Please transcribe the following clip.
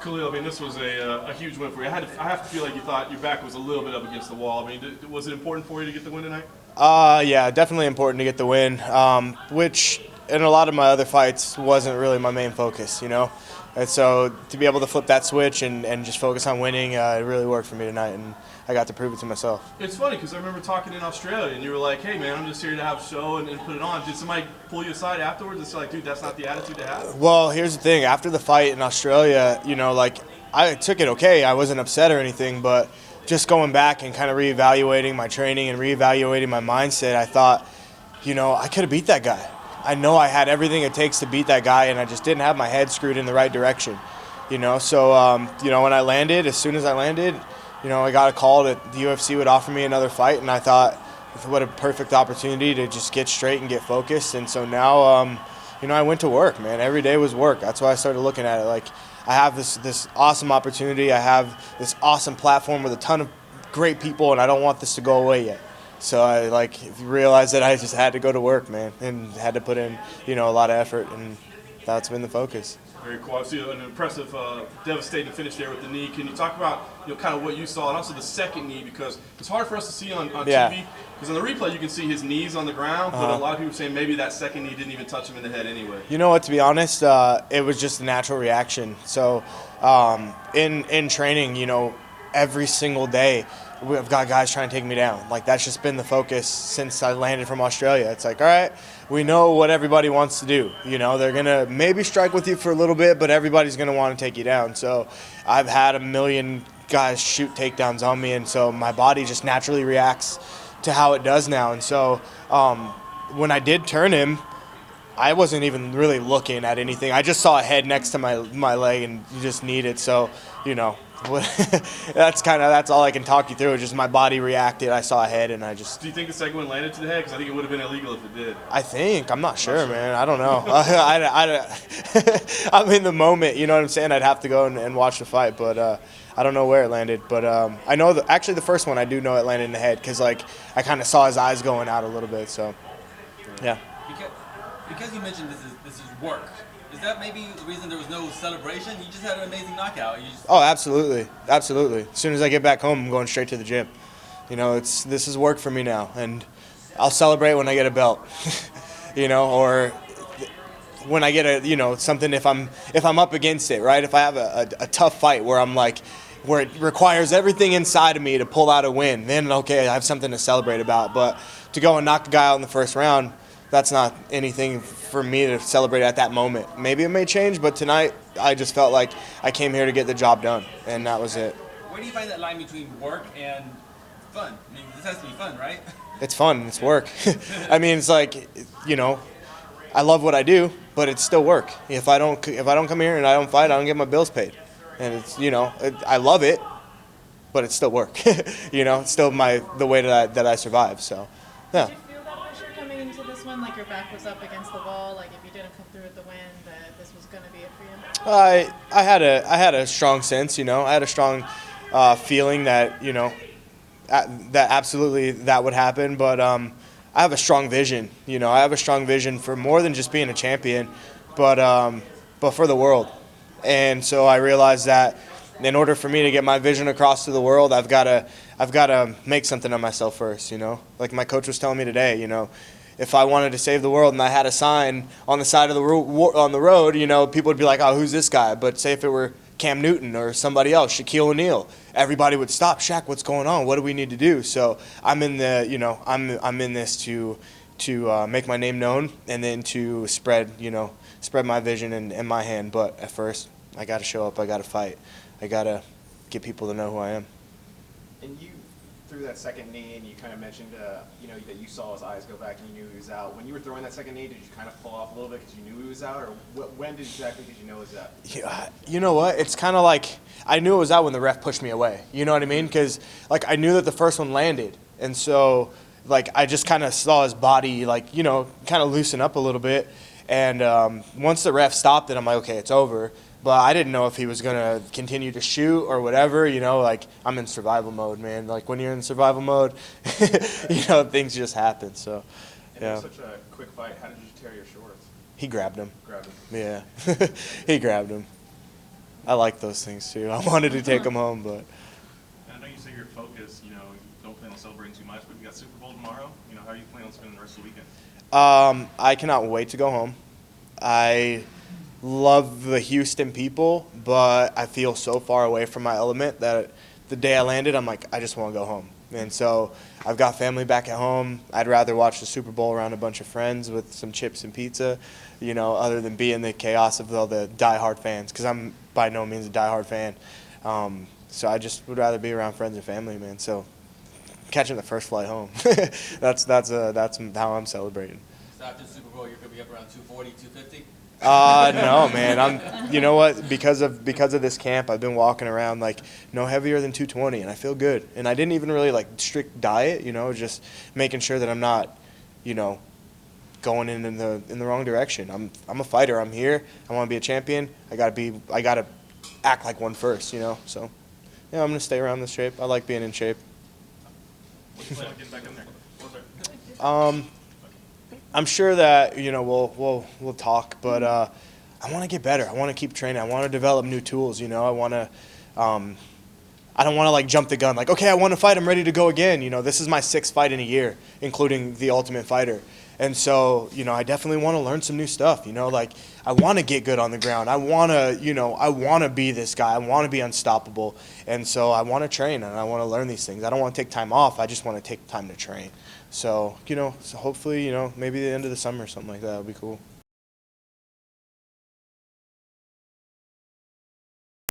Khalil, I mean, this was a huge win for you. I have to feel like you thought your back was a little bit up against the wall. I mean, was it important for you to get the win tonight? Yeah, definitely important to get the win, which in a lot of my other fights wasn't really my main focus, you know? And so to be able to flip that switch and just focus on winning, it really worked for me tonight, and I got to prove it to myself. It's funny because I remember talking in Australia, and you were like, hey, man, I'm just here to have a show and put it on. Did somebody pull you aside afterwards and say, like, dude, that's not the attitude to have? Well, here's the thing. After the fight in Australia, you know, like, I took it okay. I wasn't upset or anything, but just going back and kind of reevaluating my training and reevaluating my mindset, I thought, you know, I could have beat that guy. I know I had everything it takes to beat that guy, and I just didn't have my head screwed in the right direction, you know. So, you know, when I landed, as soon as I landed, you know, I got a call that the UFC would offer me another fight, and I thought, what a perfect opportunity to just get straight and get focused. And so now, you know, I went to work, man. Every day was work. That's why I started looking at it. Like, I have this awesome opportunity. I have this awesome platform with a ton of great people, and I don't want this to go away yet. So I realized that I just had to go to work, man, and had to put in, you know, a lot of effort, and that's been the focus. Very cool. I see an impressive, devastating finish there with the knee. Can you talk about, you know, kind of what you saw, and also the second knee, because it's hard for us to see on TV, because on the replay you can see his knees on the ground, but a lot of people are saying maybe that second knee didn't even touch him in the head anyway. You know what? To be honest, it was just a natural reaction. So in training, you know, every single day, we've got guys trying to take me down. Like, that's just been the focus since I landed from Australia. It's like, all right, we know what everybody wants to do. You know, they're going to maybe strike with you for a little bit, but everybody's going to want to take you down. So I've had a million guys shoot takedowns on me, and so my body just naturally reacts to how it does now. And so when I did turn him, I wasn't even really looking at anything. I just saw a head next to my leg and just need it. So, you know, that's all I can talk you through. It's just my body reacted. I saw a head, and I just. Do you think the second one landed to the head? Because I think it would have been illegal if it did. I'm not sure, man. I don't know. I'm in the moment. You know what I'm saying? I'd have to go and watch the fight, but I don't know where it landed. But I know actually the first one I do know it landed in the head because like I kind of saw his eyes going out a little bit. So, yeah. Because you mentioned this is work. Is that maybe the reason there was no celebration? You just had an amazing knockout. Oh, absolutely. As soon as I get back home, I'm going straight to the gym. You know, this is work for me now, and I'll celebrate when I get a belt. You know, or when I get something if I'm up against it, right? If I have a tough fight where it requires everything inside of me to pull out a win, then okay, I have something to celebrate about. But to go and knock a guy out in the first round, that's not anything for me to celebrate at that moment. Maybe it may change, but tonight I just felt like I came here to get the job done, and that was it. Where do you find that line between work and fun? I mean, this has to be fun, right? It's fun. It's work. I mean, it's like, you know, I love what I do, but it's still work. If I don't come here and I don't fight, I don't get my bills paid. And it's, you know, I love it, but it's still work. You know, it's still the way that I survive. So, yeah. Like your back was up against the wall, like if you didn't come through with the win, that this was going to be it for you? I had a strong sense, you know. I had a strong feeling that, you know, that absolutely that would happen. But I have a strong vision, you know. I have a strong vision for more than just being a champion, but for the world. And so I realized that in order for me to get my vision across to the world, I've got to make something of myself first, you know. Like my coach was telling me today, you know. If I wanted to save the world and I had a sign on the side of the road, you know, people would be like, "Oh, who's this guy?" But say if it were Cam Newton or somebody else, Shaquille O'Neal, everybody would stop. Shaq, what's going on? What do we need to do? So I'm in this to make my name known and then to spread my vision and my hand. But at first, I got to show up. I got to fight. I got to get people to know who I am. And you threw that second knee, and you kind of mentioned, you know, that you saw his eyes go back and you knew he was out. When you were throwing that second knee, did you kind of pull off a little bit because you knew he was out, or when exactly did you know it was out? Yeah, you know what? It's kind of like I knew it was out when the ref pushed me away. You know what I mean? Because like I knew that the first one landed, and so like I just kind of saw his body like, you know, kind of loosen up a little bit, and once the ref stopped it, I'm like, okay, it's over. But I didn't know if he was going to continue to shoot or whatever, you know, like I'm in survival mode, man. Like when you're in survival mode, you know, things just happen. So, yeah. It was such a quick fight. How did you tear your shorts? He grabbed him. Grabbed him. Yeah. He grabbed him. I like those things too. I wanted to take them home, but. I know you say you're focused, you don't plan on celebrating too much, but you got Super Bowl tomorrow. How are you planning on spending the rest of the weekend? I cannot wait to go home. I love the Houston people, but I feel so far away from my element that the day I landed, I'm like, I just want to go home. And so I've got family back at home. I'd rather watch the Super Bowl around a bunch of friends with some chips and pizza, other than be in the chaos of all the diehard fans, because I'm by no means a diehard fan. So I just would rather be around friends and family, man. So catching the first flight home, that's how I'm celebrating. So after the Super Bowl, you're going to be up around 240, 250? No, man. You know what? Because of this camp, I've been walking around like no heavier than 220, and I feel good. And I didn't even really like strict diet, just making sure that I'm not, going in the wrong direction. I'm a fighter. I'm here. I want to be a champion. I gotta act like one first, So, yeah, I'm gonna stay around this shape. I like being in shape. What do you plan on getting back in there? What's there? I'm sure that we'll talk, but I want to get better. I want to keep training. I want to develop new tools. I want to. I don't want to like jump the gun. Like, okay, I want to fight. I'm ready to go again. This is my 6th fight in a year, including the Ultimate Fighter. And so, I definitely want to learn some new stuff. Like I want to get good on the ground. I want to be this guy. I want to be unstoppable. And so I want to train and I want to learn these things. I don't want to take time off. I just want to take time to train. So, so hopefully, maybe the end of the summer or something like that would be cool.